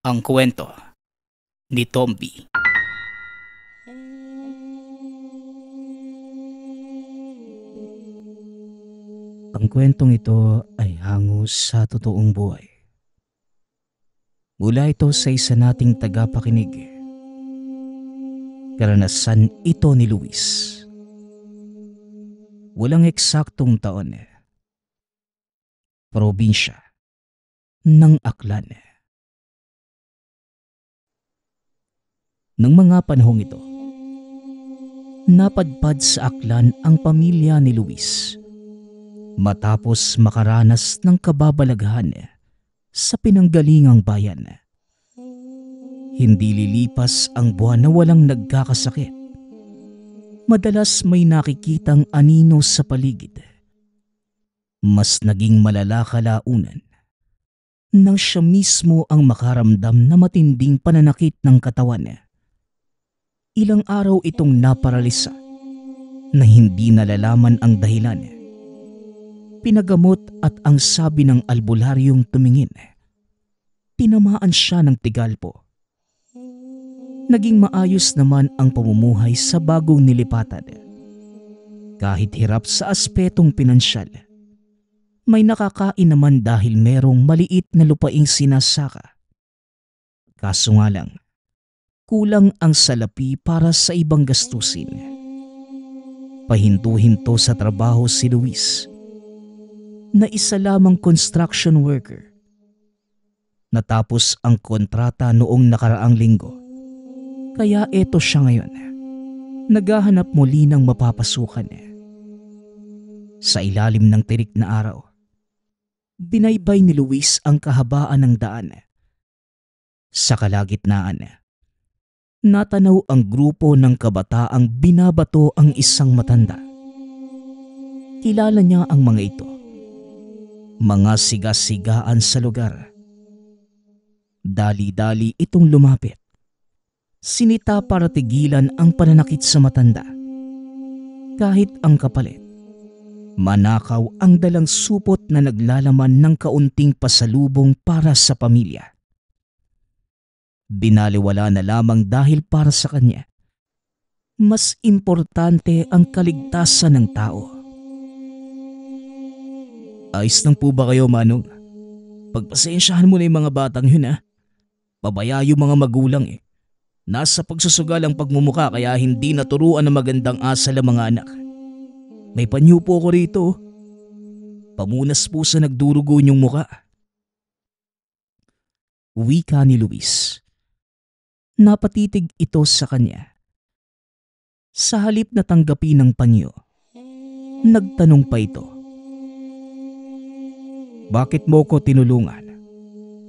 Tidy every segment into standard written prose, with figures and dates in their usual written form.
Ang kwento ni Tomby. Ang kwentong ito ay hango sa totoong buhay. Mula ito sa isa nating tagapakinig. Karanasan ito ni Luis. Walang eksaktong taon. Probinsya ng Aklan. Nang mga panahong ito, napadpad sa Aklan ang pamilya ni Luis matapos makaranas ng kababalaghan sa pinanggalingang bayan. Hindi lilipas ang buwan na walang nagkakasakit. Madalas may nakikitang anino sa paligid. Mas naging malala kalaunan nang siya mismo ang makaramdam na matinding pananakit ng katawan. Ilang araw itong naparalisa na hindi nalalaman ang dahilan. Pinagamot at ang sabi ng albularyong tumingin, tinamaan siya ng tigalpo. Naging maayos naman ang pamumuhay sa bagong nilipatan. Kahit hirap sa aspetong pinansyal, may nakakain naman dahil merong maliit na lupaing sinasaka. Kaso nga lang, kulang ang salapi para sa ibang gastusin. Pahinto-hinto sa trabaho si Luis, na isa lamang construction worker. Natapos ang kontrata noong nakaraang linggo, kaya eto siya ngayon. Naghahanap muli ng mapapasukan. Sa ilalim ng tirik na araw, binaybay ni Luis ang kahabaan ng daan. Sa kalagitnaan, natanaw ang grupo ng kabataang binabato ang isang matanda. Kilala niya ang mga ito. Mga siga-sigaan sa lugar. Dali-dali itong lumapit. Sinita para tigilan ang pananakit sa matanda. Kahit ang kapalit, manakaw ang dalang supot na naglalaman ng kaunting pasalubong para sa pamilya. Binaliwala na lamang dahil para sa kanya, mas importante ang kaligtasan ng tao. Ayos lang po ba kayo, Manong? Pagpasensyahan mo na yung mga batang yun, ha? Pabaya yung mga magulang eh. Nasa pagsusugal ang pagmumuka kaya hindi naturuan ng magandang asal ang mga anak. May panyo po ko rito. Pamunas po sa nagdurugo niyong muka. Wika ni Luis. Napatitig ito sa kanya. Sa halip na tanggapin ng panyo, nagtanong pa ito. Bakit mo ko tinulungan?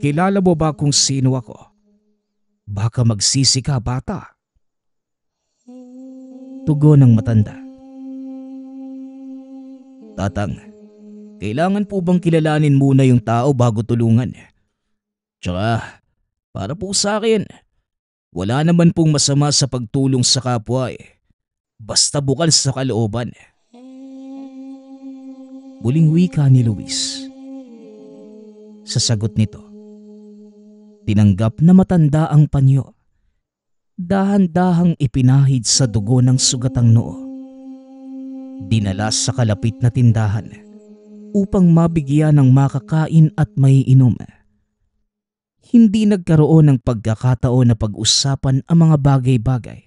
Kilala mo ba kung sino ako? Baka magsisi ka, bata. Tugon ng matanda. Tatang, kailangan po bang kilalanin muna yung tao bago tulungan? Tsaka, para po sa akin, wala naman pong masama sa pagtulong sa kapwa eh. Basta bukal sa kalooban. Muling wika ni Luis. Sa sagot nito, tinanggap na matanda ang panyo. Dahan-dahang ipinahid sa dugo ng sugatang noo. Dinala sa kalapit na tindahan upang mabigyan ng makakain at maiinom. Hindi nagkaroon ng pagkakataon na pag-usapan ang mga bagay-bagay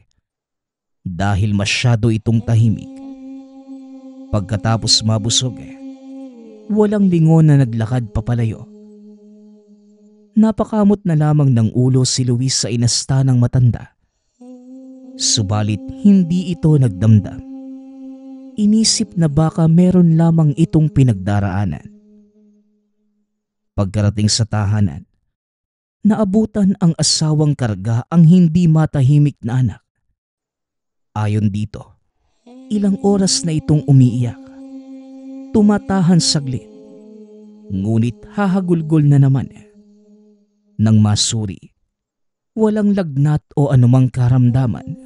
dahil masyado itong tahimik. Pagkatapos mabusog, walang lingon na naglakad papalayo. Napakamot na lamang ng ulo si Luis sa inasta ng matanda. Subalit hindi ito nagdamdam. Inisip na baka meron lamang itong pinagdaraanan. Pagkarating sa tahanan, naabutan ang asawang karga ang hindi matahimik na anak. Ayon dito, ilang oras na itong umiiyak. Tumatahan saglit, ngunit hahagulgol na naman. Nang masuri, walang lagnat o anumang karamdaman.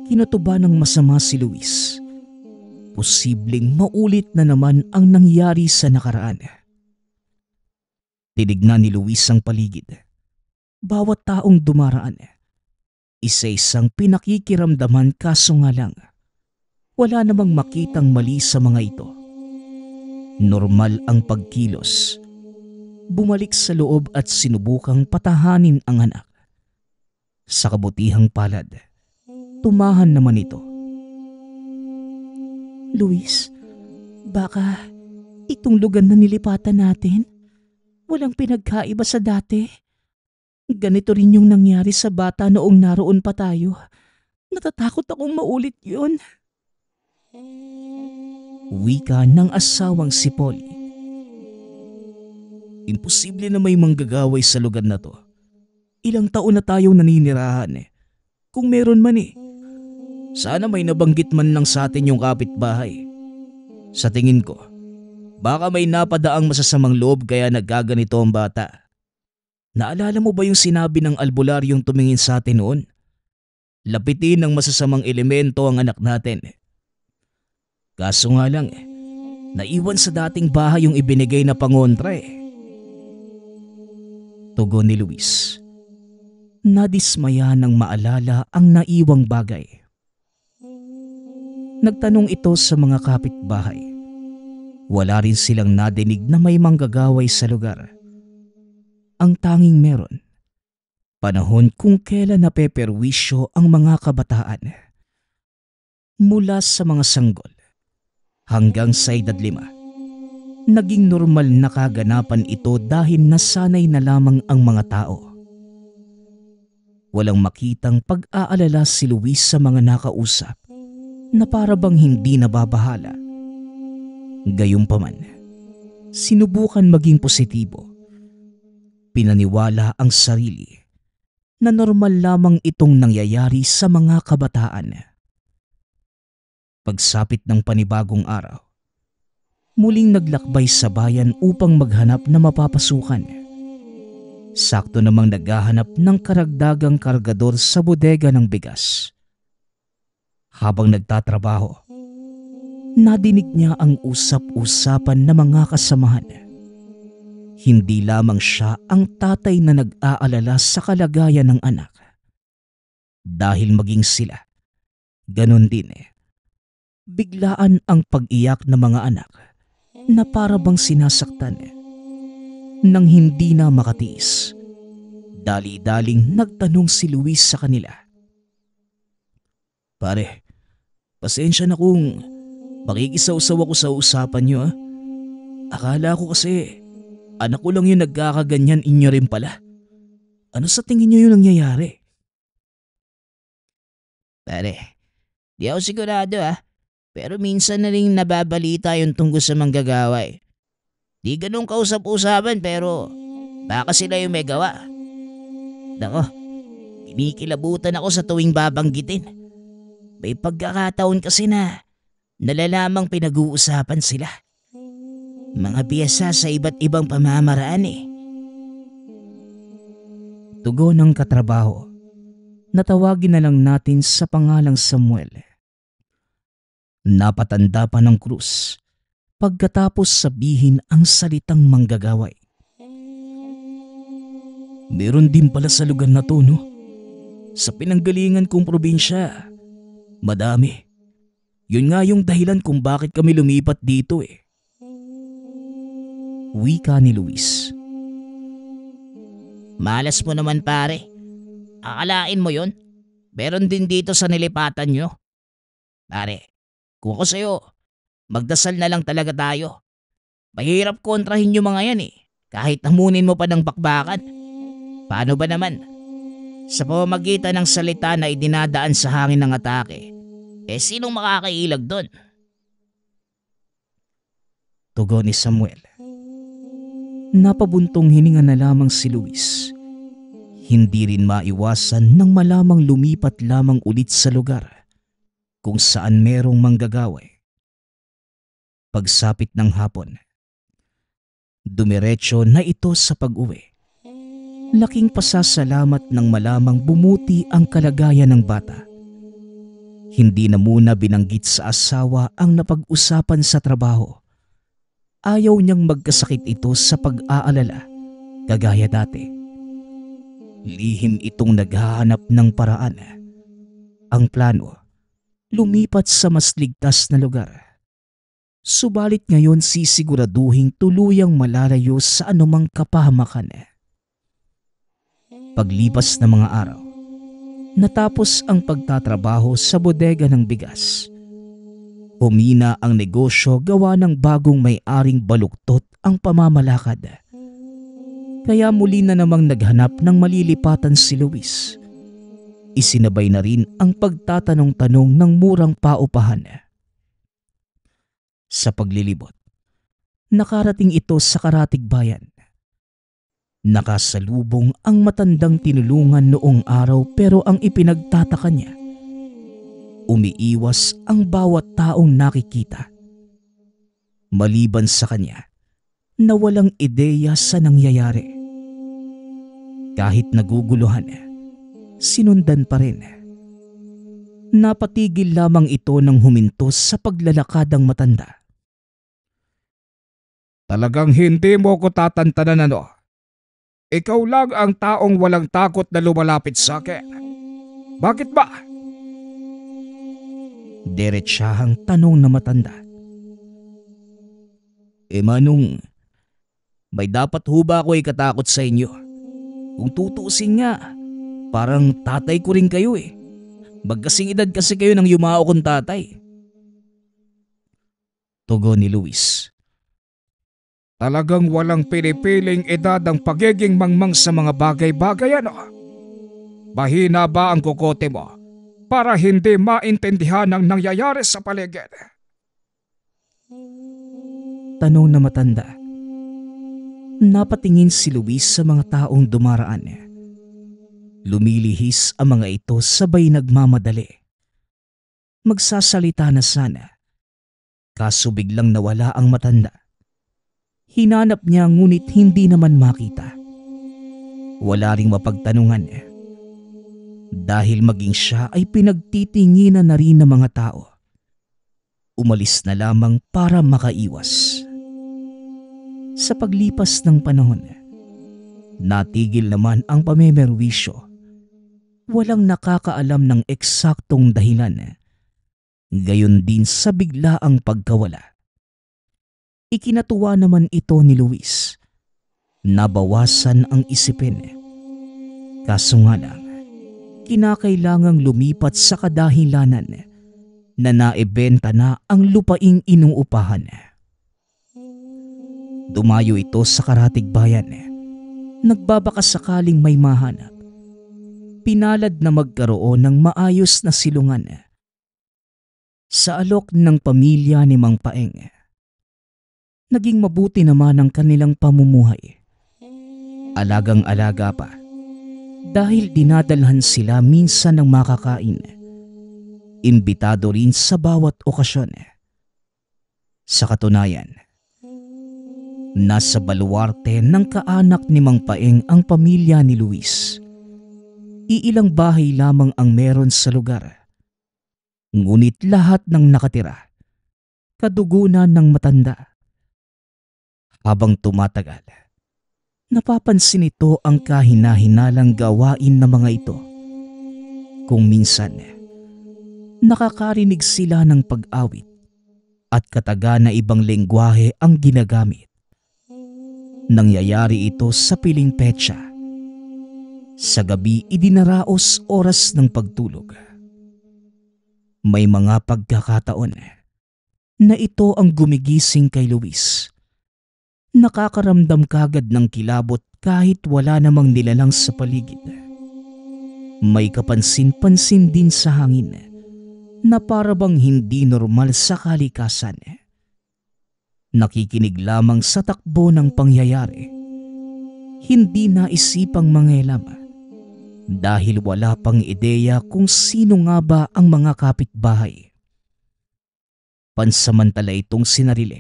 Kinutuba ng masama si Luis. Posibleng maulit na naman ang nangyari sa nakaraan. Tinignan ni Luis ang paligid. Bawat taong dumaraan, isa-isang pinakikiramdaman, kaso nga lang, wala namang makitang mali sa mga ito. Normal ang pagkilos. Bumalik sa loob at sinubukang patahanin ang anak. Sa kabutihang palad, tumahan naman ito. Luis, baka itong lugar na nilipatan natin, walang pinagkaiba sa dati. Ganito rin yung nangyari sa bata noong naroon pa tayo. Natatakot akong maulit yun. Wika ng asawang si Polly. Imposible na may manggagaway sa lugar na to. Ilang taon na tayong naninirahan eh. Kung meron man eh. Sana may nabanggit man lang sa atin yung kapitbahay. Sa tingin ko, baka may napadaang masasamang loob kaya nagkaganito ang bata. Naalala mo ba yung sinabi ng albularyong tumingin sa atin noon? Lapitin ng masasamang elemento ang anak natin. Kaso nga lang naiwan sa dating bahay yung ibinigay na pangontra eh. Tugon ni Luis. Nadismaya nang maalala ang naiwang bagay. Nagtanong ito sa mga kapitbahay. Wala rin silang nadinig na may manggagaway sa lugar. Ang tanging meron, panahon kung kailan napeperwisyo ang mga kabataan. Mula sa mga sanggol hanggang sa edad 5, naging normal na kaganapan ito dahil nasanay na lamang ang mga tao. Walang makitang pag-aalala si Luis sa mga nakausap na para bang hindi nababahala. Gayunpaman, sinubukan maging positibo. Pinaniwala ang sarili na normal lamang itong nangyayari sa mga kabataan. Pagsapit ng panibagong araw, muling naglakbay sa bayan upang maghanap na mapapasukan. Sakto namang naghahanap ng karagdagang kargador sa bodega ng bigas. Habang nagtatrabaho, nadinig niya ang usap-usapan ng mga kasamahan. Hindi lamang siya ang tatay na nag-aalala sa kalagayan ng anak. Dahil maging sila, ganun din biglaan ang pag-iyak ng mga anak na para bang sinasaktan. Nang hindi na makatiis, dali-daling nagtanong si Luis sa kanila. Pare, pasensya na kung makikisaw-saw ako sa usapan niyo. Akala ko kasi anak ko lang yung nagkakaganyan, inyo rin pala. Ano sa tingin niyo yung nangyayari? Pare, di ako sigurado pero minsan na rin nababalita yung tungkol sa manggagaway. Di ganun kausap-usapan pero baka sila yung may gawa. Nako, kinikilabutan ako sa tuwing babanggitin. May pagkakataon kasi na nalalamang pinag-uusapan sila. Mga biyasa sa iba't ibang pamamaraan Tugon ng katrabaho. Natawagin na lang natin sa pangalang Samuel. Napatanda pa ng krus pagkatapos sabihin ang salitang manggagaway. Meron din pala sa lugar na to, no? Sa pinanggalingan kong probinsya, madami. Yun nga yung dahilan kung bakit kami lumipat dito Wika ni Luis. Malas mo naman pare. Akalain mo yun? Meron din dito sa nilipatan nyo. Pare, kung ako sa'yo, magdasal na lang talaga tayo. Mahirap kontrahin yung mga yan kahit hamunin mo pa ng bakbakan. Paano ba naman? Sa pamamagitan ng salita na idinadaan sa hangin ng atake, sinong makakailag doon? Tugon ni Samuel. Napabuntong hininga na lamang si Luis. Hindi rin maiwasan nang malamang lumipat lamang ulit sa lugar kung saan merong manggagaway. Pagsapit ng hapon, dumiretso na ito sa pag-uwi. Laking pasasalamat nang malamang bumuti ang kalagayan ng bata. Hindi na muna binanggit sa asawa ang napag-usapan sa trabaho. Ayaw niyang magkasakit ito sa pag-aalala, kagaya dati. Lihim itong naghahanap ng paraan. Ang plano, lumipat sa mas ligtas na lugar. Subalit ngayon sisiguraduhing tuluyang malalayo sa anumang kapahamakan. Paglipas ng mga araw, natapos ang pagtatrabaho sa bodega ng bigas. Humina ang negosyo gawa ng bagong may-aring baluktot ang pamamalakad. Kaya muli na namang naghanap ng malilipatan si Luis. Isinabay na rin ang pagtatanong-tanong ng murang paupahan. Sa paglilibot, nakarating ito sa karatig bayan. Nakasalubong ang matandang tinulungan noong araw pero ang ipinagtataka niya, umiiwas ang bawat taong nakikita. Maliban sa kanya, na walang ideya sa nangyayari. Kahit naguguluhan, sinundan pa rin. Napatigil lamang ito nang huminto sa paglalakad ang matanda. Talagang hindi mo ko tatantanan ano? Ikaw lang ang taong walang takot na lumalapit sa akin. Bakit ba? Diretsahang tanong na matanda. Manong, may dapat ho ba ako ikatakot sa inyo? Kung tutuusin nga, parang tatay ko rin kayo eh. Magkasing edad kasi kayo ng yumao kong tatay. Tugon ni Luis. Talagang walang pinipiling edad ang pagiging mangmang sa mga bagay-bagay ano? Mahina ba ang kukote mo para hindi maintindihan ang nangyayari sa paligid? Tanong na matanda. Napatingin si Luis sa mga taong dumaraan. Lumilihis ang mga ito sabay nagmamadali. Magsasalita na sana, kaso biglang nawala ang matanda. Hinanap niya ngunit hindi naman makita. Wala ring mapagtanungan dahil maging siya ay pinagtitinginan na rin ng mga tao. Umalis na lamang para makaiwas. Sa paglipas ng panahon, natigil naman ang pamemerwisyo. Walang nakakaalam ng eksaktong dahilan. Gayon din sa biglaang pagkawala. Ikinatuwa naman ito ni Luis. Nabawasan ang isipin. Kaso nga lang, kinakailangang lumipat sa kadahilanan na naibenta na ang lupaing inuupahan. Dumayo ito sa karatig bayan. Nagbabaka sakaling may mahanap. Pinalad na magkaroon ng maayos na silungan. Sa alok ng pamilya ni Mang Paeng, naging mabuti naman ang kanilang pamumuhay. Alagang-alaga pa dahil dinadalhan sila minsan ng makakain. Imbitado rin sa bawat okasyon. Sa katunayan, nasa baluarte ng kaanak ni Mang Paeng ang pamilya ni Luis. Iilang bahay lamang ang meron sa lugar. Ngunit lahat ng nakatira, kadugunan ng matanda. Habang tumatagal, napapansin ito ang kahina-hinalang gawain ng mga ito. Kung minsan, nakakarinig sila ng pag-awit at kataga na ibang lengguwahe ang ginagamit. Nangyayari ito sa piling petsa. Sa gabi idinaraos oras ng pagtulog. May mga pagkakataon na ito ang gumigising kay Luis. Nakakaramdam kagad ng kilabot kahit wala namang nilalang sa paligid. May kapansin-pansin din sa hangin na parabang hindi normal sa kalikasan. Nakikinig lamang sa takbo ng pangyayari. Hindi naisipang mangialam dahil wala pang ideya kung sino nga ba ang mga kapitbahay. Pansamantala itong sinarili.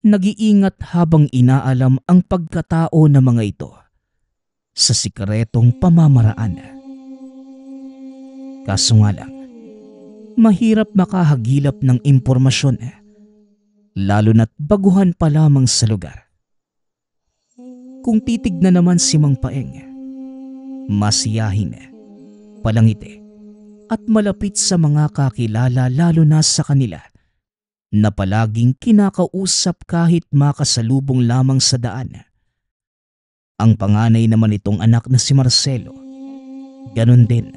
Nag-iingat habang inaalam ang pagkatao ng mga ito sa sikretong pamamaraan. Kaso nga lang, mahirap makahagilap ng impormasyon lalo na't baguhan pa lamang sa lugar. Kung titignan naman si Mang Paeng, Masiyahin, palangiti, at malapit sa mga kakilala lalo na sa kanila na palaging kinakausap kahit makasalubong lamang sa daan. Ang panganay naman itong anak na si Marcelo, ganon din,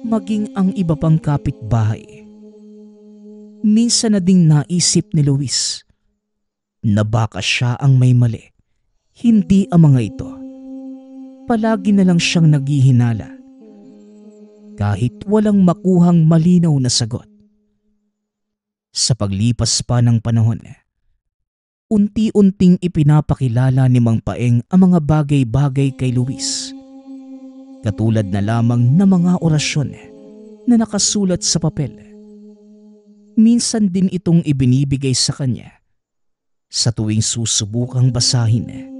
maging ang iba pang kapitbahay. Minsan na ding naisip ni Luis na baka siya ang may mali, hindi ang mga ito. Palagi na lang siyang naghihinala kahit walang makuhang malinaw na sagot. Sa paglipas pa ng panahon, unti-unting ipinapakilala ni Mang Paeng ang mga bagay-bagay kay Luis. Katulad na lamang ng mga orasyon na nakasulat sa papel. Minsan din itong ibinibigay sa kanya. Sa tuwing susubukang basahin,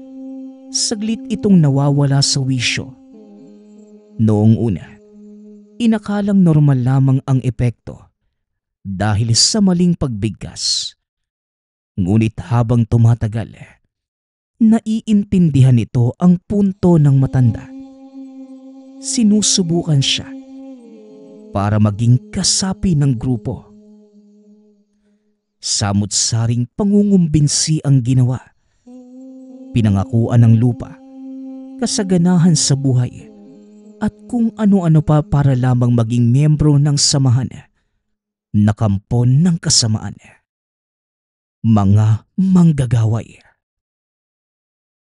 saglit itong nawawala sa wisyo. Noong una, inakalang normal lamang ang epekto dahil sa maling pagbigkas. Ngunit habang tumatagal, naiintindihan nito ang punto ng matanda. Sinusubukan siya para maging kasapi ng grupo. Samut-saring pangungumbinsi ang ginawa. Pinangakuan ng lupa, kasaganahan sa buhay, at kung ano-ano pa para lamang maging miyembro ng samahan na kampon ng kasamaan. Mga manggagaway.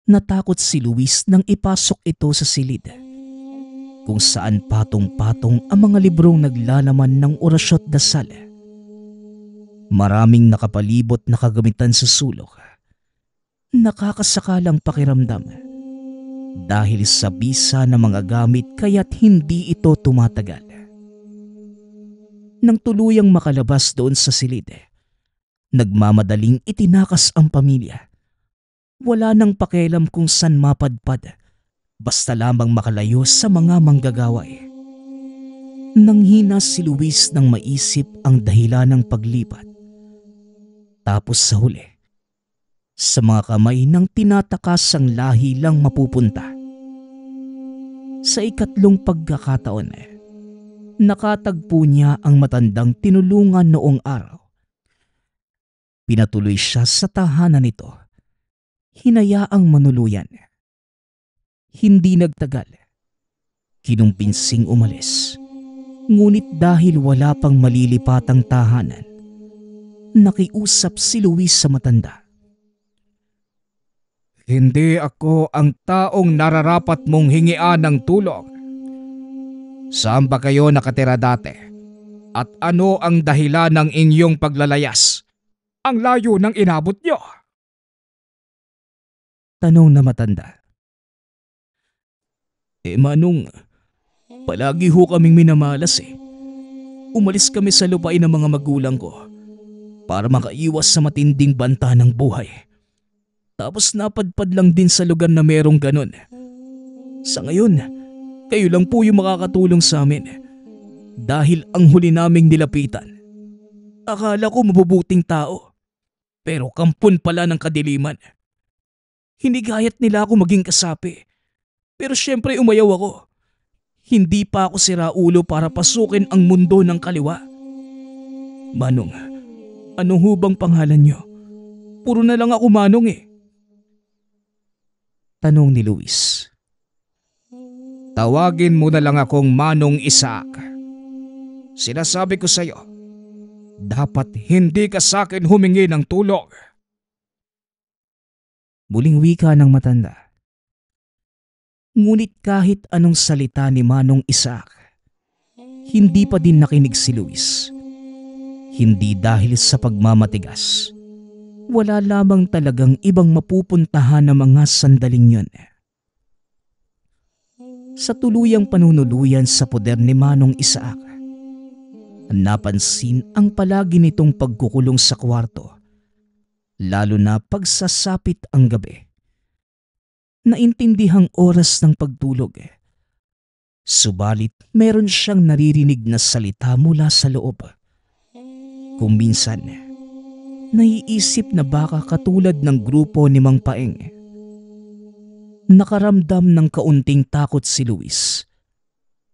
Natakot si Luis nang ipasok ito sa silid, kung saan patong-patong ang mga librong naglalaman ng orasyon at dasal. Maraming nakapalibot na kagamitan sa sulok. Nakakasakalang pakiramdam dahil sa bisa ng mga gamit kaya't hindi ito tumatagal. Nang tuluyang makalabas doon sa silid, nagmamadaling itinakas ang pamilya. Wala nang pakialam kung saan mapadpad, basta lamang makalayo sa mga manggagaway. Nanghina si Luis nang maisip ang dahilan ng paglipat. Tapos sa huli, sa mga kamay ng tinatakasang lahi lang mapupunta. Sa ikatlong pagkakataon, nakatagpo niya ang matandang tinulungan noong araw. Pinatuloy siya sa tahanan nito. Hinayaang manuluyan. Hindi nagtagal. Kinumpinsing umalis. Ngunit dahil wala pang malilipatang tahanan, nakiusap si Luis sa matanda. Hindi ako ang taong nararapat mong hingian ng tulong. Saan ba kayo nakatira dati? At ano ang dahilan ng inyong paglalayas? Ang layo ng inabot niyo. Tanong na matanda. Manong, palagi ho kaming minamalas . Umalis kami sa lupain ng mga magulang ko para makaiwas sa matinding banta ng buhay. Tapos napadpad lang din sa lugar na merong ganon. Sa ngayon, kayo lang po yung makakatulong sa amin. Dahil ang huli naming nilapitan, akala ko mabubuting tao. Pero kampon pala ng kadiliman. Hinigayat nila ako maging kasapi. Pero syempre umayaw ako. Hindi pa ako siraulo para pasukin ang mundo ng kaliwa. Manong, ano ho bang pangalan nyo? Puro na lang ako Manong . Tanong ni Luis. Tawagin mo na lang akong Manong Isaac. Sinasabi ko sa iyo, dapat hindi ka sa akin humingi ng tulong. Muling wika ng matanda. Ngunit kahit anong salita ni Manong Isaac, hindi pa din nakinig si Luis. Hindi dahil sa pagmamatigas. Wala lamang talagang ibang mapupuntahan ng mga sandaling yun. Sa tuluyang panunuluyan sa poder ni Manong Isaac, napansin ang palagi nitong pagkukulong sa kwarto, lalo na pagsasapit ang gabi. Naintindihang oras ng pagtulog. Subalit meron siyang naririnig na salita mula sa loob. Kung minsan, naiisip na baka katulad ng grupo ni Mang Paeng. Nakaramdam ng kaunting takot si Luis.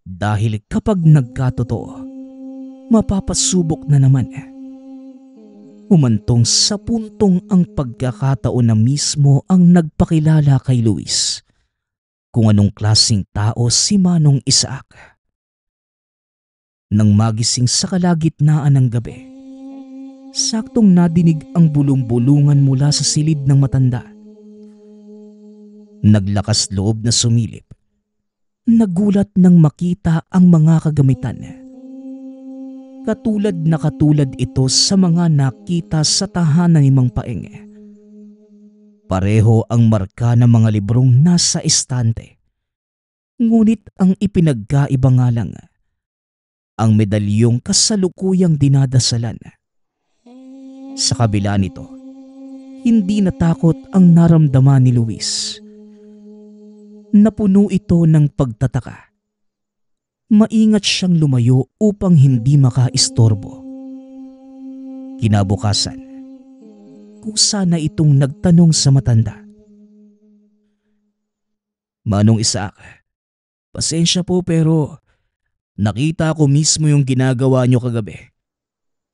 Dahil kapag nagkatotoo, mapapasubok na naman. Umantong sa puntong ang pagkakataon na mismo ang nagpakilala kay Luis kung anong klaseng tao si Manong Isaac. Nang magising sa kalagitnaan ng gabi, saktong nadinig ang bulong-bulungan mula sa silid ng matanda. Naglakas loob na sumilip. Nagulat nang makita ang mga kagamitan. Katulad ito sa mga nakita sa tahanan ni Mang Paeng. Pareho ang marka ng mga librong nasa estante. Ngunit ang ipinagkaiba nga lang, ang medalyong kasalukuyang dinadasalan. Sa kabila nito, hindi natakot ang naramdaman ni Luis. Napuno ito ng pagtataka. Maingat siyang lumayo upang hindi makaistorbo. Kinabukasan, kusa na itong nagtanong sa matanda. Manong Isaac, pasensya po pero nakita ko mismo yung ginagawa niyo kagabi.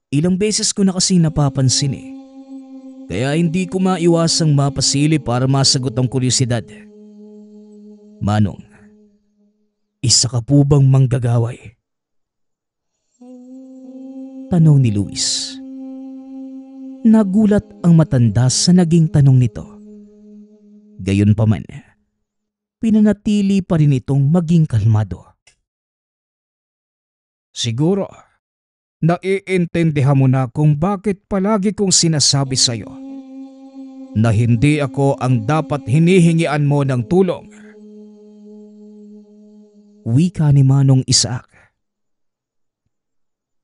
Ilang beses ko na kasing napapansin eh. Kaya hindi ko maiwasang mapasili para masagot ang kuryosidad. Manong, isa ka po bang manggagaway? Tanong ni Luis. Nagulat ang matanda sa naging tanong nito. Gayunpaman, pinanatili pa rin itong maging kalmado. Siguro, naiintindihan mo na kung bakit palagi kong sinasabi sa'yo na hindi ako ang dapat hinihingian mo ng tulong. Wika ni Manong Isaac.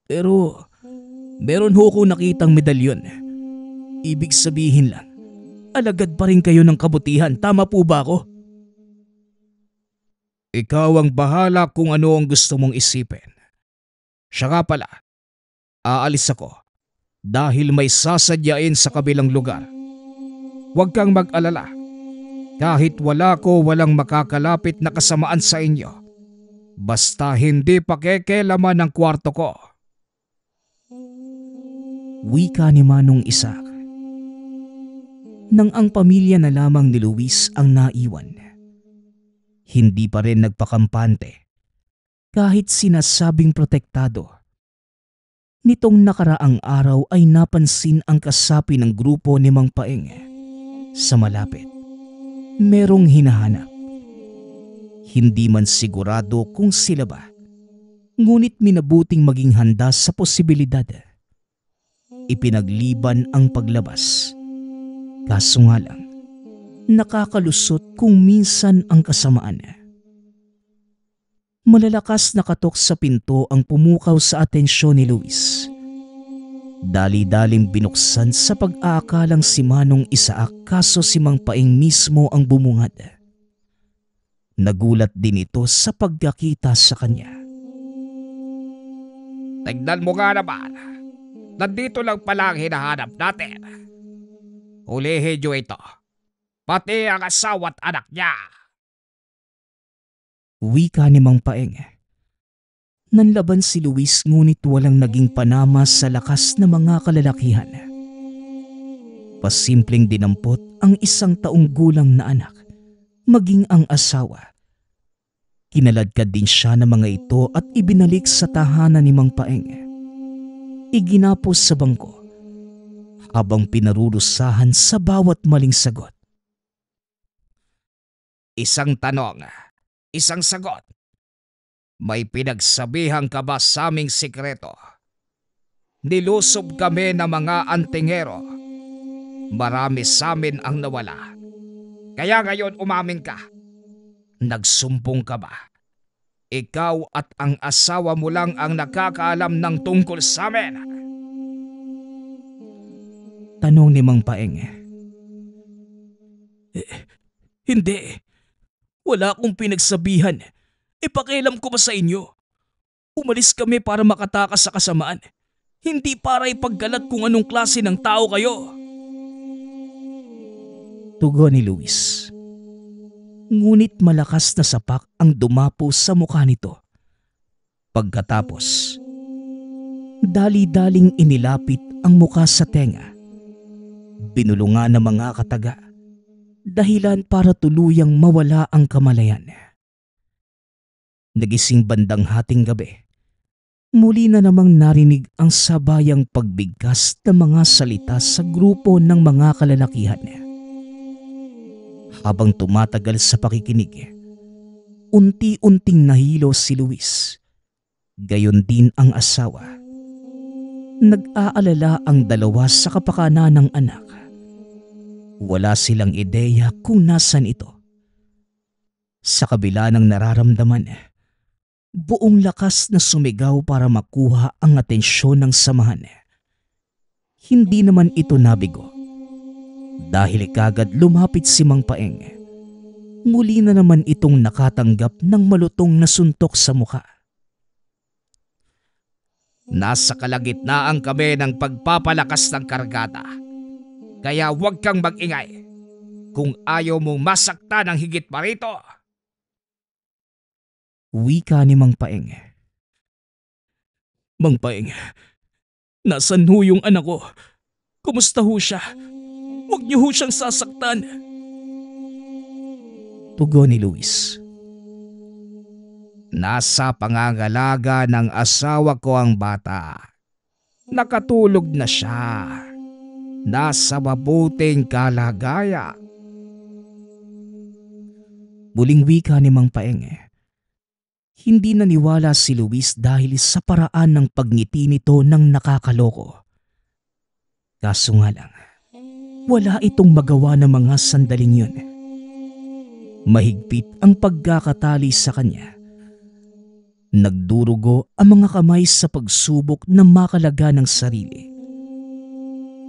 Pero meron ho ko nakitang medalyon. Ibig sabihin lang, alagad pa rin kayo ng kabutihan. Tama po ba ako? Ikaw ang bahala kung ano ang gusto mong isipin. Siya nga pala, aalis ako dahil may sasadyain sa kabilang lugar. Huwag kang mag-alala. Kahit wala ko, walang makakalapit na kasamaan sa inyo. Basta hindi pakikelaman ng kwarto ko. Wika ni Manong Isaac. Nang ang pamilya na lamang ni Luis ang naiwan, hindi pa rin nagpakampante kahit sinasabing protektado. Nitong nakaraang araw ay napansin ang kasapi ng grupo ni Mang Paeng sa malapit. Merong hinahanap. Hindi man sigurado kung sila ba, ngunit minabuting maging handa sa posibilidad. Ipinagliban ang paglabas. Kaso nga lang, nakakalusot kung minsan ang kasamaan. Malalakas na katok sa pinto ang pumukaw sa atensyon ni Luis. Dali-daling binuksan sa pag-aakalang si Manong Isaac, kaso si Mang Paeng mismo ang bumungad. Nagulat din ito sa pagkakita sa kanya. Tignan mo nga naman. Nandito lang pala ang hinahanap natin. Hulihin niyo ito. Pati ang asawa at anak niya. Wika ni Mang Paeng. Nanlaban si Luis ngunit walang naging panama sa lakas ng mga kalalakihan. Pasimpleng dinampot ang isang taong gulang na anak, maging ang asawa. Kinaladkad din siya ng mga ito at ibinalik sa tahanan ni Mang Paeng. Iginapos sa bangko habang pinarurusahan sa bawat maling sagot. Isang tanong, isang sagot. May pinagsabihan ka ba sa aming sikreto? Nilusob kami ng mga antingero. Marami sa amin ang nawala. Kaya ngayon umamin ka. Nagsumbong ka ba? Ikaw at ang asawa mo lang ang nakakaalam ng tungkol sa amin. Tanong ni Mang Paeng. Hindi. Wala akong pinagsabihan. Ipakialam ko ba sa inyo? Umalis kami para makatakas sa kasamaan. Hindi para ipagkalat kung anong klase ng tao kayo. Tugon ni Luis. Ngunit malakas na sapak ang dumapo sa mukha nito. Pagkatapos, dali-daling inilapit ang mukha sa tenga. Binulungan ng mga kataga, dahilan para tuluyang mawala ang kamalayan. Nagising bandang hating gabi. Muli na namang narinig ang sabayang pagbigkas ng mga salita sa grupo ng mga kalalakihan. Habang tumatagal sa pakikinig, unti-unting nahilo si Luis. Gayon din ang asawa. Nag-aalala ang dalawa sa kapakanan ng anak. Wala silang ideya kung nasan ito. Sa kabila ng nararamdaman, buong lakas na sumigaw para makuha ang atensyon ng samahan. Hindi naman ito nabigo. Dahil kagad lumapit si Mang Paeng. Muli na naman itong nakatanggap ng malutong na suntok sa mukha. Nasa kalagitnaan kami ng pagpapalakas ng kargada. Kaya huwag kang mag-ingay kung ayaw mong masakta ng higit pa rito. Wika ni Mang Paeng. Mang Paeng, nasan ho yung anak ko? Kumusta ho siya? Huwag niyo ho siyang sasaktan. Tugon ni Luis. Nasa pangangalaga ng asawa ko ang bata. Nakatulog na siya. Nasa mabuting kalagayan. Muling wika ni Mang Paeng. Hindi naniwala si Luis dahil sa paraan ng pagngiti nito ng nakakaloko. Kaso nga lang, wala itong magawa ng mga sandaling yun. Mahigpit ang pagkakatali sa kanya. Nagdurugo ang mga kamay sa pagsubok na makalaga ng sarili.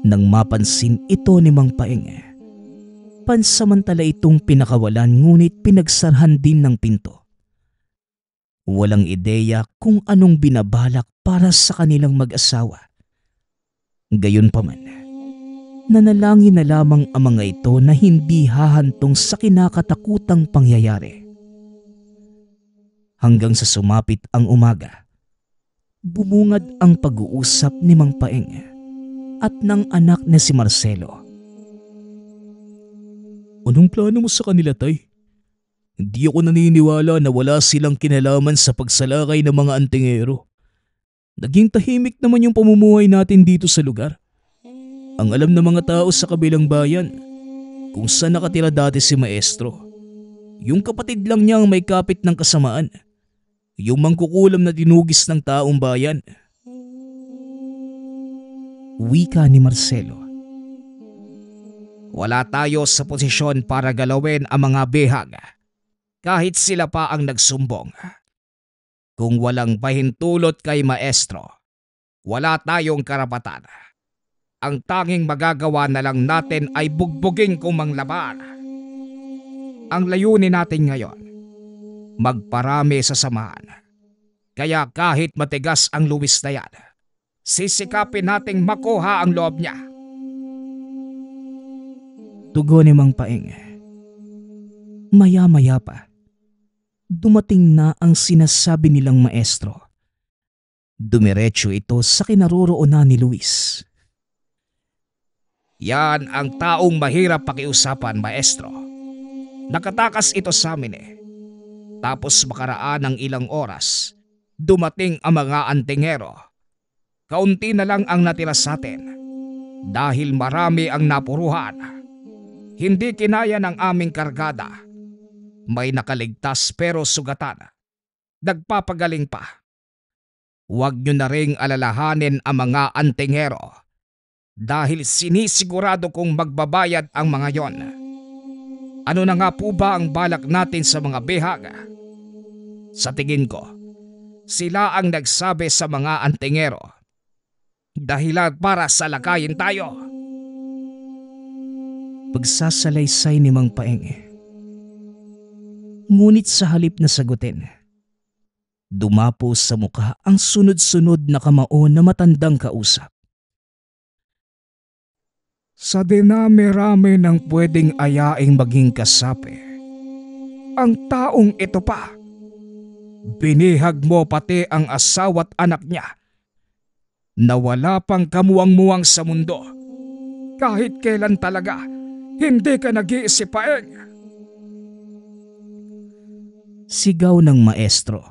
Nang mapansin ito ni Mang Paeng, pansamantala itong pinakawalan ngunit pinagsarhan din ng pinto. Walang ideya kung anong binabalak para sa kanilang mag-asawa. Gayunpaman, nanalangin na lamang ang mga ito na hindi hahantong sa kinakatakutang pangyayari. Hanggang sa sumapit ang umaga, bumungad ang pag-uusap ni Mang Paeng at ng anak na si Marcelo. Anong plano mo sa kanila, Tay? Hindi ako naniniwala na wala silang kinalaman sa pagsalakay ng mga antingero. Naging tahimik naman yung pamumuhay natin dito sa lugar. Ang alam ng mga tao sa kabilang bayan kung saan nakatira dati si Maestro. Yung kapatid lang niya ang may kapit ng kasamaan. Yung mangkukulam na dinugis ng taong bayan. Wika ni Marcelo. Wala tayo sa posisyon para galawin ang mga bihag. Kahit sila pa ang nagsumbong. Kung walang pahintulot kay Maestro, wala tayong karapatan. Ang tanging magagawa na lang natin ay bugbugin kung manglaban. Ang layunin natin ngayon, magparami sa samahan. Kaya kahit matigas ang Luis na yan, sisikapin nating makuha ang loob niya. Tugon ni Mang Paeng. Maya-maya pa, dumating na ang sinasabi nilang Maestro. Dumiretso ito sa kinaroroonan ni Luis. Yan ang taong mahirap pakiusapan, Maestro. Nakatakas ito sa amin eh. Tapos makaraan ng ilang oras, dumating ang mga antingero. Kaunti na lang ang natira sa atin. Dahil marami ang napuruhan. Hindi kinaya ng aming kargada. May nakaligtas pero sugatan. Nagpapagaling pa. Huwag nyo na ring alalahanin ang mga antingero. Dahil sinisigurado kong magbabayad ang mga yon. Ano na nga po ba ang balak natin sa mga bihag? Sa tingin ko, sila ang nagsabi sa mga antingero. Dahilan para salakayin tayo. Pagsasalaysay ni Mang Paeng. Ngunit sa halip na sagutin, dumapo sa mukha ang sunod-sunod na kamao na matandang kausap. Sa dinami-rami ng pwedeng ayaing maging kasapi, ang taong ito pa. Binihag mo pati ang asawa't anak niya na wala pang kamuwang-muwang sa mundo. Kahit kailan talaga, hindi ka nag-iisip, Paeng. Sigaw ng maestro.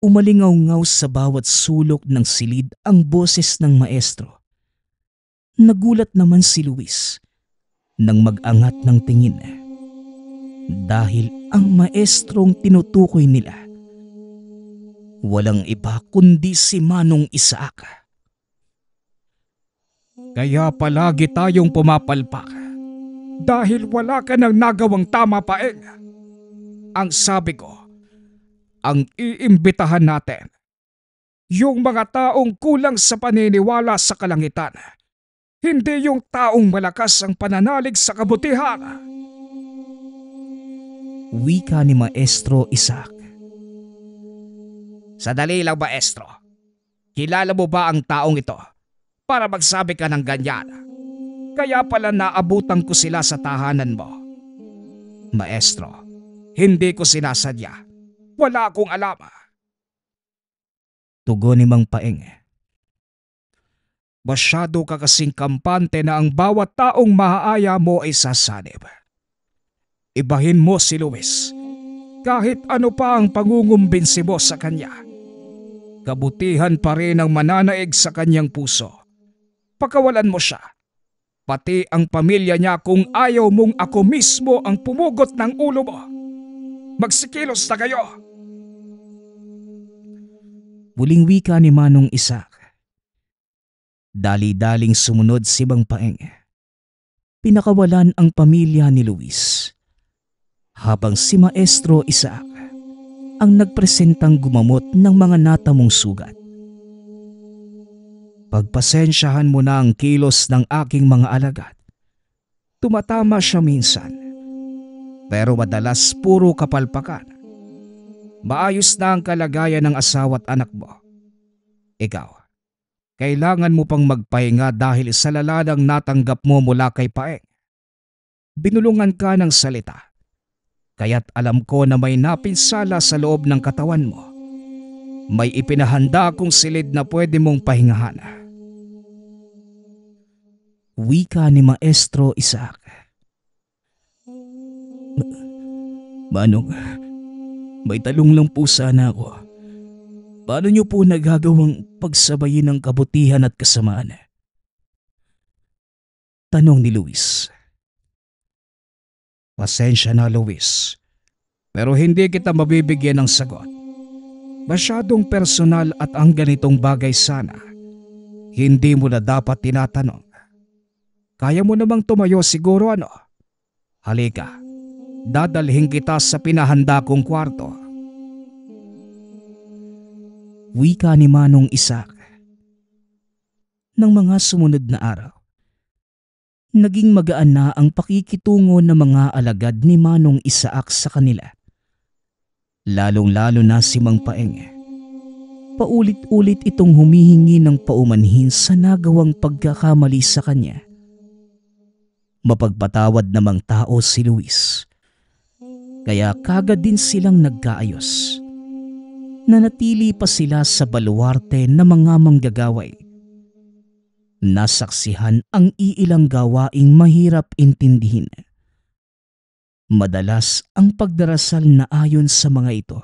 Umalingaw-ngaw sa bawat sulok ng silid ang boses ng maestro. Nagulat naman si Luis nang mag-angat ng tingin dahil ang maestrong tinutukoy nila walang iba kundi si Manong Isaac. Kaya palagi tayong pumapalpak dahil wala ka nang nagawang tama, Paeng. Ang sabi ko, ang iimbitahan natin, yung mga taong kulang sa paniniwala sa kalangitan, hindi yung taong malakas ang pananalig sa kabutihan. Wika ni Maestro Isaac. Sadali lang, maestro. Kilala mo ba ang taong ito para magsabi ka ng ganyan? Kaya pala naabutan ko sila sa tahanan mo. Maestro, hindi ko sinasadya. Wala akong alam. Tugon ni Mang Paeng. Masyado ka kasing kampante na ang bawat taong maaaya mo ay sasanib. Ibahin mo si Luis. Kahit ano pa ang pangungumbinsi mo sa kanya, kabutihan pa rin ang mananaig sa kanyang puso. Pakawalan mo siya, pati ang pamilya niya kung ayaw mong ako mismo ang pumugot ng ulo mo. Magsikilos na kayo! Muling wika ni Manong Isaac. Dali-daling sumunod si Mang Paeng. Pinakawalan ang pamilya ni Luis, habang si Maestro Isaac ang nagpresentang gumamot ng mga natamong sugat. Pagpasensyahan mo na ang kilos ng aking mga alagad. Tumatama siya minsan, pero madalas puro kapalpakan. Maayos na ang kalagayan ng asawa't anak mo. Ikaw, kailangan mo pang magpahinga dahil sa laladang natanggap mo mula kay Paeng. Binulungan ka ng salita, kaya't alam ko na may napinsala sa loob ng katawan mo. May ipinahanda akong silid na pwede mong pahingahan. Wika ni Maestro Isaac. Manong, may talong lang po sana ako. Paano niyo po nagagawang pagsabayin ng kabutihan at kasamaan? Tanong ni Luis. Pasensya na, Luis, pero hindi kita mabibigyan ng sagot. Masyadong personal at ang ganitong bagay sana, hindi mo na dapat tinatanong. Kaya mo namang tumayo siguro, ano? Halika, dadalhin kita sa pinahanda kong kwarto. Wika ni Manong Isaac. Nang mga sumunod na araw, naging magaan na ang pakikitungo ng mga alagad ni Manong Isaac sa kanila. Lalong-lalo na si Mang Paeng. Paulit-ulit itong humihingi ng paumanhin sa nagawang pagkakamali sa kanya. Mapagpatawad namang tao si Luis, kaya kagad din silang nagkaayos. Nanatili pa sila sa baluarte ng mga manggagaway. Nasaksihan ang iilang gawaing mahirap intindihin. Madalas ang pagdarasal na ayon sa mga ito,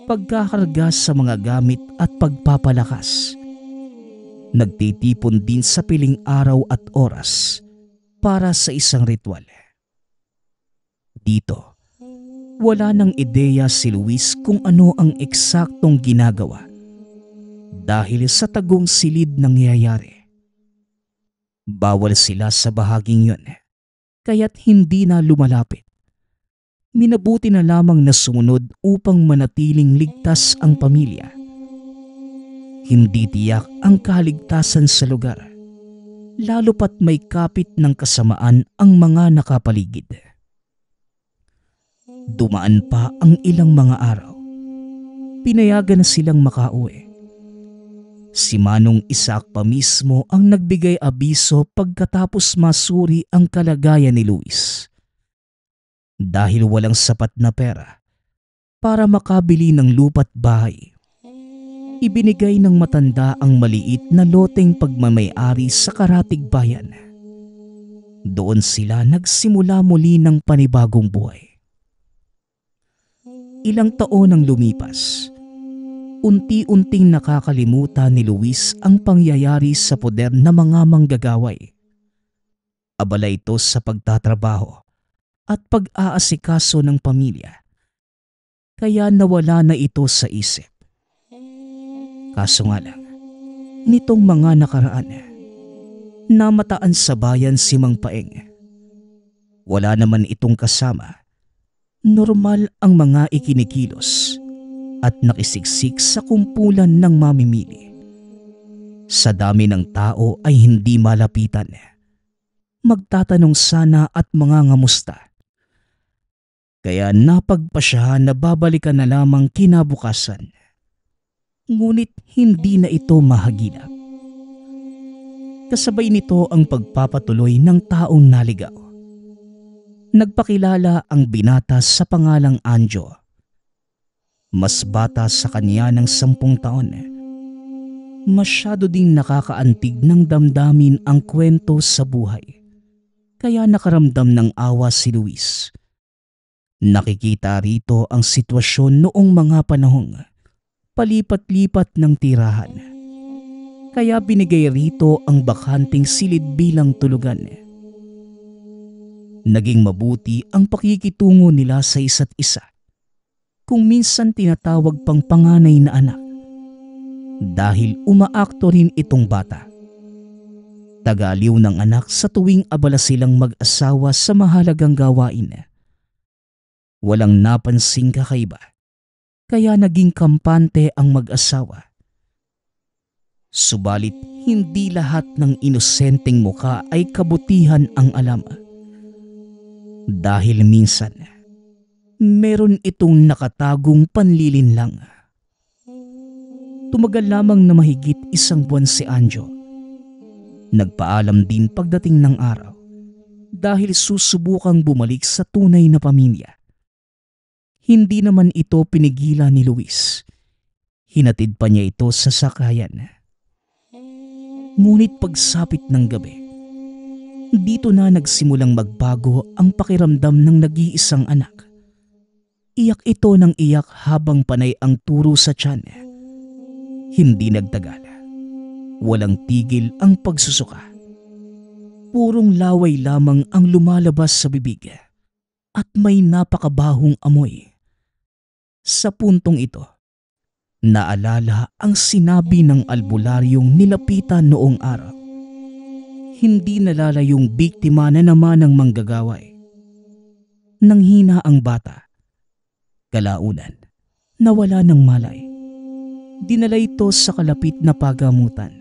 pagkakarga sa mga gamit at pagpapalakas. Nagtitipon din sa piling araw at oras para sa isang ritual. Dito, wala nang ideya si Luis kung ano ang eksaktong ginagawa dahil sa tagong silid nangyayari. Bawal sila sa bahaging yun, kaya't hindi na lumalapit. Minabuti na lamang na sumunod upang manatiling ligtas ang pamilya. Hindi tiyak ang kaligtasan sa lugar, lalo pat may kapit ng kasamaan ang mga nakapaligid. Dumaan pa ang ilang mga araw. Pinayagan na silang makauwi. Si Manong Isaac pa mismo ang nagbigay abiso pagkatapos masuri ang kalagayan ni Luis. Dahil walang sapat na pera para makabili ng lupa't bahay, ibinigay ng matanda ang maliit na loteng pagmamay-ari sa karatig bayan. Doon sila nagsimula muli ng panibagong buhay. Ilang taon ang lumipas. Unti-unting nakakalimutan ni Luis ang pangyayari sa poder ng mga manggagaway. Abala ito sa pagtatrabaho at pag-aasikaso ng pamilya. Kaya nawala na ito sa isip. Kaso nga lang, nitong mga nakaraan, namataan sa bayan si Mang Paeng. Wala naman itong kasama. Normal ang mga ikinikilos at nakisiksik sa kumpulan ng mamimili. Sa dami ng tao ay hindi malapitan. Magtatanong sana at mga ngamusta. Kaya napagpasyahan na babalikan na lamang kinabukasan. Ngunit hindi na ito mahagilap. Kasabay nito ang pagpapatuloy ng taong naligaw. Nagpakilala ang binata sa pangalang Anjo. Mas bata sa kanya ng 10 taon. Masyado ding nakakaantig ng damdamin ang kwento sa buhay. Kaya nakaramdam ng awa si Luis. Nakikita rito ang sitwasyon noong mga panahong palipat-lipat ng tirahan. Kaya binigay rito ang bakanting silid bilang tulugan. Naging mabuti ang pakikitungo nila sa isa't isa. Kung minsan tinatawag pang panganay na anak. Dahil umaakto rin itong bata. Tagaliw ng anak sa tuwing abala silang mag-asawa sa mahalagang gawain. Walang napansing kakaiba. Kaya naging kampante ang mag-asawa. Subalit hindi lahat ng inosenteng muka ay kabutihan ang alam. Dahil minsan, meron itong nakatagong panlilinlang. Tumagal lamang na mahigit 1 buwan si Anjo. Nagpaalam din pagdating ng araw dahil susubukang bumalik sa tunay na pamilya. Hindi naman ito pinigilan ni Luis. Hinatid pa niya ito sa sakayan. Ngunit pagsapit ng gabi, dito na nagsimulang magbago ang pakiramdam ng nag-iisang anak. Iyak ito ng iyak habang panay ang turo sa tiyan. Hindi nagtagal. Walang tigil ang pagsusuka. Purong laway lamang ang lumalabas sa bibig at may napakabahong amoy. Sa puntong ito, naalala ang sinabi ng albularyong nilapitan noong araw. Hindi nalalayong biktima na naman ng manggagaway. Nanghina ang bata. Kalaunan, nawala ng malay. Dinala ito sa kalapit na pagamutan.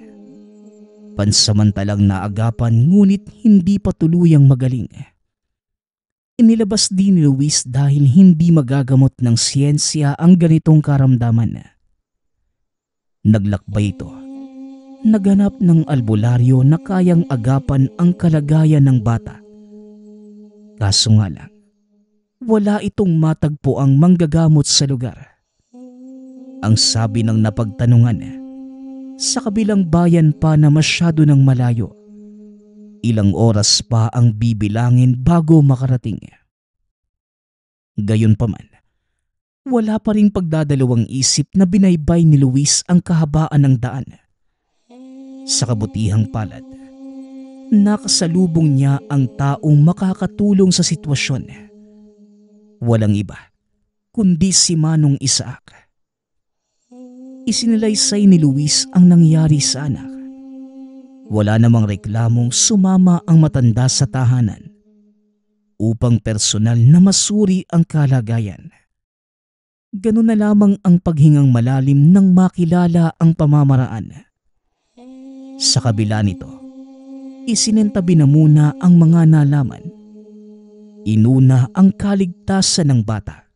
Pansamantalang naagapan ngunit hindi pa tuluyang magaling. Inilabas din ni Luis dahil hindi magagamot ng siyensya ang ganitong karamdaman. Naglakbay ito. Naghanap ng albularyo na kayang agapan ang kalagayan ng bata. Kaso nga lang, wala itong matagpo ang manggagamot sa lugar. Ang sabi ng napagtanungan, sa kabilang bayan pa na masyado ng malayo. Ilang oras pa ang bibilangin bago makarating. Gayunpaman, wala pa ring pagdadalawang isip na binaybay ni Luis ang kahabaan ng daan. Sa kabutihang palad, nakasalubong niya ang taong makakatulong sa sitwasyon. Walang iba, kundi si Manong Isaac. Isinalaysay ni Luis ang nangyari sa anak. Wala namang reklamong sumama ang matanda sa tahanan upang personal na masuri ang kalagayan. Ganun na lamang ang paghingang malalim nang makilala ang pamamaraan. Sa kabila nito, isinentabi na muna ang mga nalaman. Inuna ang kaligtasan ng bata.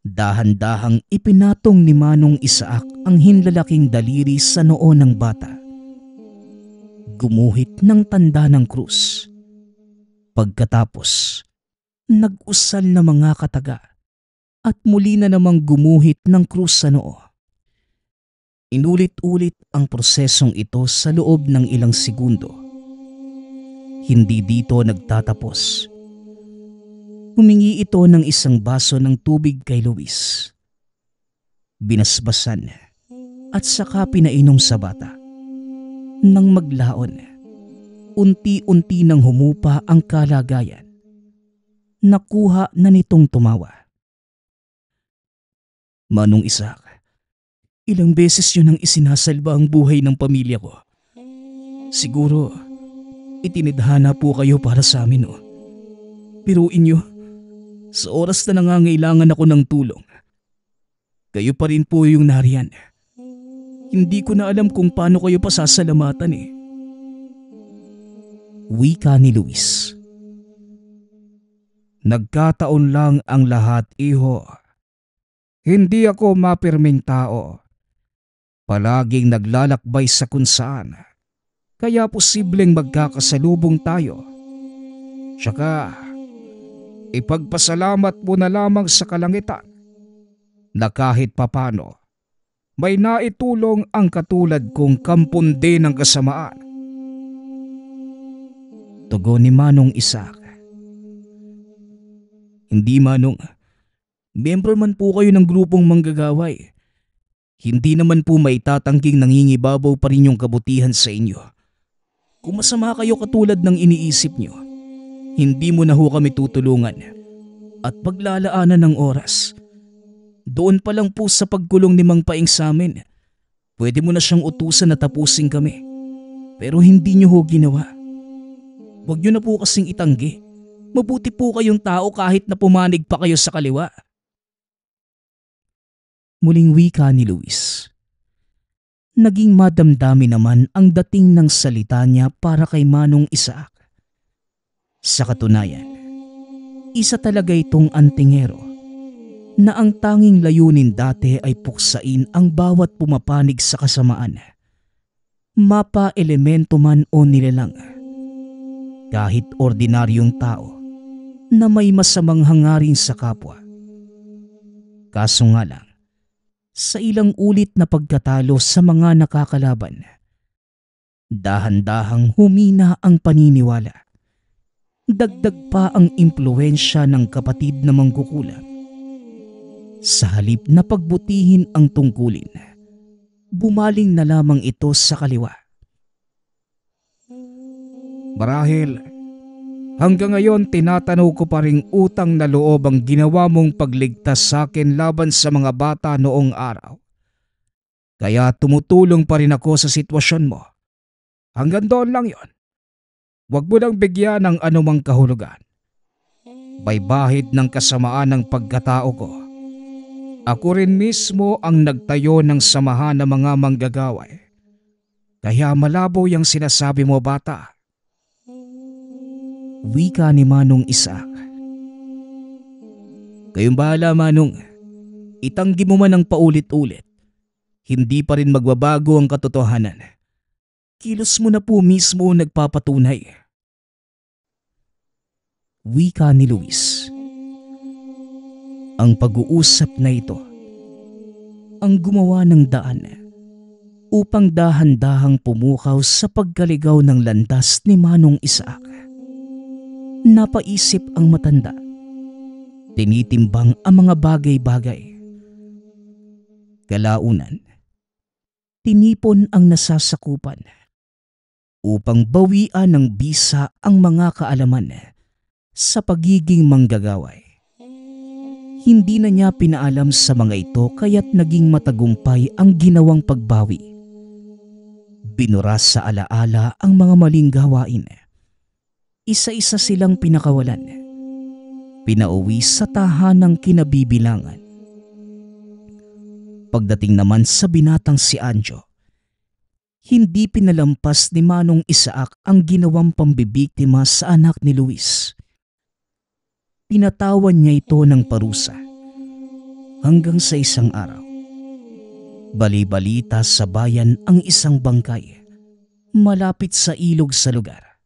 Dahan-dahang ipinatong ni Manong Isaac ang hinlalaking daliri sa noo ng bata. Gumuhit ng tanda ng krus. Pagkatapos, Nag-usal na mga kataga at muli na namang gumuhit ng krus sa noo. Inulit-ulit ang prosesong ito sa loob ng ilang segundo. Hindi dito nagtatapos. Humingi ito ng isang baso ng tubig kay Luis. Binasbasan at saka pinainom sa bata. Nang maglaon, unti-unti nang humupa ang kalagayan. Nakuha na nitong tumawa. Manong Isaac, ilang beses yun ang isinasalba ang buhay ng pamilya ko. Siguro, itinidhana po kayo para sa amin, oh. Biruin nyo, sa oras na nangangailangan ako ng tulong, kayo pa rin po yung nariyan. Hindi ko na alam kung paano kayo pasasalamatan eh. Wika ni Luis. Nagkataon lang ang lahat, iho. Hindi ako mapirming tao. Palaging naglalakbay sa kung saan. Kaya posibleng magkakasalubong tayo. Tsaka, ipagpasalamat mo na lamang sa kalangitan na kahit papano may naitulong ang katulad kong kampundi ng kasamaan. Tugon ni Manong Isaac. Hindi, Manong. Miyembro man po kayo ng grupong manggagaway. Hindi naman po maitatangking nangingibabaw pa rin yung kabutihan sa inyo. Kung masama kayo katulad ng iniisip nyo, hindi mo na ho kami tutulungan at paglalaanan ng oras. Doon pa lang po sa pagkulong ni Mang Paing sa amin, pwede mo na siyang utusan na tapusin kami. Pero hindi nyo ho ginawa. Huwag nyo na po kasing itanggi. Mabuti po kayong tao kahit na pumanig pa kayo sa kaliwa. Muling wika ni Luis. Naging madamdami naman ang dating ng salita niya para kay Manong Isaac. Sa katunayan, isa talaga itong antingero na ang tanging layunin dati ay puksain ang bawat pumapanig sa kasamaan. Mapa elemento man o nilalang. Kahit ordinaryong tao na may masamang hangarin sa kapwa. Kaso nga lang, sa ilang ulit na pagkatalo sa mga nakakalaban, dahan-dahang humina ang paniniwala. Dagdag pa ang impluwensya ng kapatid na mangkukulam. Sa halip na pagbutihin ang tungkulin, bumaling na lamang ito sa kaliwa. Marahil, hanggang ngayon tinatanaw ko pa ring utang na loob ang ginawa mong pagligtas sa akin laban sa mga bata noong araw. Kaya tumutulong pa rin ako sa sitwasyon mo. Hanggang doon lang yon. Huwag mo nang bigyan ng anumang kahulugan. Baybahid ng kasamaan ng pagkatao ko. Ako rin mismo ang nagtayo ng samahan ng mga manggagaway. Kaya malabo yung sinasabi mo, bata. Wika ni Manong Isaac. Kayong bahala, Manong. Itanggi mo man ang paulit-ulit. Hindi pa rin magbabago ang katotohanan. Kilos mo na po mismo nagpapatunay. Wika ni Luis. Ang pag-uusap na ito ang gumawa ng daan upang dahan-dahang pumukaw sa pagkaligaw ng landas ni Manong Isaac. Napaisip ang matanda. Tinitimbang ang mga bagay-bagay. Kalaunan, tinipon ang nasasakupan upang bawian ng bisa ang mga kaalaman sa pagiging manggagaway. Hindi na niya pinaalam sa mga ito kaya't naging matagumpay ang ginawang pagbawi. Binura sa alaala ang mga maling gawain. Isa-isa silang pinakawalan. Pinauwi sa tahanang kinabibilangan. Pagdating naman sa binatang si Anjo, hindi pinalampas ni Manong Isaac ang ginawang pambibiktima sa anak ni Luis. Pinatawan niya ito ng parusa hanggang sa isang araw. Bali-balita sa bayan ang isang bangkay malapit sa ilog sa lugar.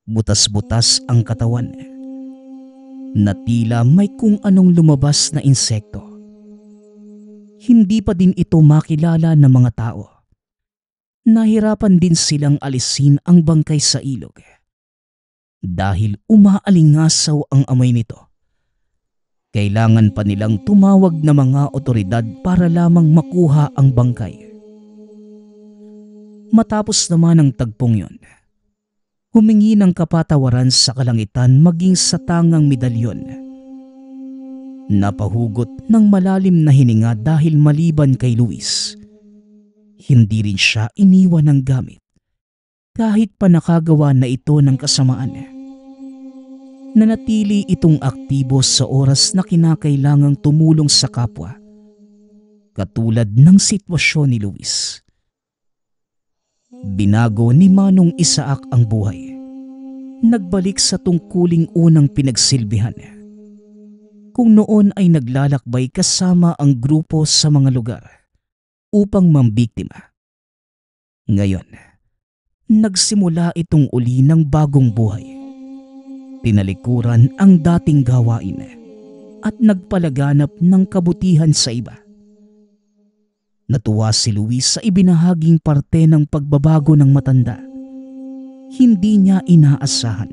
Butas-butas ang katawan na tila may kung anong lumabas na insekto. Hindi pa din ito makilala ng mga tao. Nahirapan din silang alisin ang bangkay sa ilog dahil umaalingasaw ang amoy nito. Kailangan pa nilang tumawag na mga otoridad para lamang makuha ang bangkay. Matapos naman ang tagpong yon, humingi ng kapatawaran sa kalangitan maging sa tangang medalyon. Napahugot ng malalim na hininga dahil maliban kay Luis, hindi rin siya iniwan ng gamit kahit pa nakagawa na ito ng kasamaan. Nanatili itong aktibo sa oras na kinakailangang tumulong sa kapwa, katulad ng sitwasyon ni Luis. Binago ni Manong Isaac ang buhay. Nagbalik sa tungkuling unang pinagsilbihan. Kung noon ay naglalakbay kasama ang grupo sa mga lugar upang mambiktima, ngayon, nagsimula itong uli ng bagong buhay. Tinalikuran ang dating gawain at nagpalaganap ng kabutihan sa iba. Natuwa si Luis sa ibinahaging parte ng pagbabago ng matanda. Hindi niya inaasahan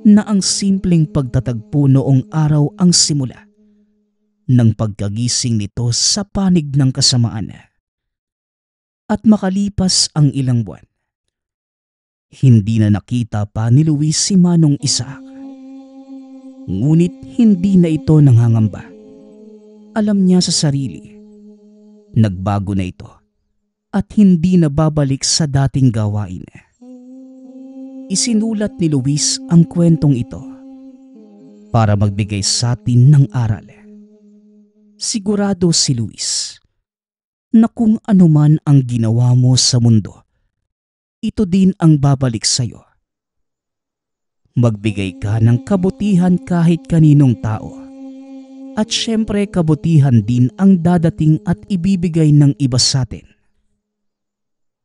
na ang simpleng pagtatagpo noong araw ang simula ng pagkagising nito sa panig ng kasamaan. At makalipas ang ilang buwan, hindi na nakita pa ni Luis si Manong Isaac. Ngunit hindi na ito nangangamba. Alam niya sa sarili, nagbago na ito at hindi na babalik sa dating gawain. Isinulat ni Luis ang kwentong ito para magbigay sa atin ng aral. Sigurado si Luis na kung anuman ang ginawa mo sa mundo, ito din ang babalik sa iyo. Magbigay ka ng kabutihan kahit kaninong tao. At syempre kabutihan din ang dadating at ibibigay ng iba sa atin.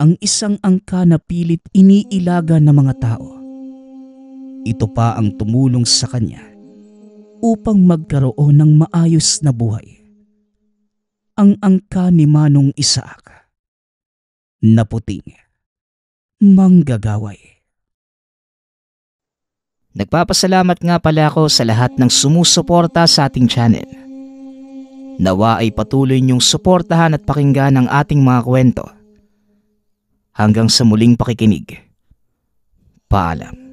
Ang isang angka na pilit iniilaga ng mga tao. Ito pa ang tumulong sa kanya upang magkaroon ng maayos na buhay. Ang angka ni Manong Isaac na puting manggagaway. Nagpapasalamat nga pala ako sa lahat ng sumusuporta sa ating channel. Nawa ay patuloy niyong suportahan at pakinggan ang ating mga kwento. Hanggang sa muling pakikinig. Paalam.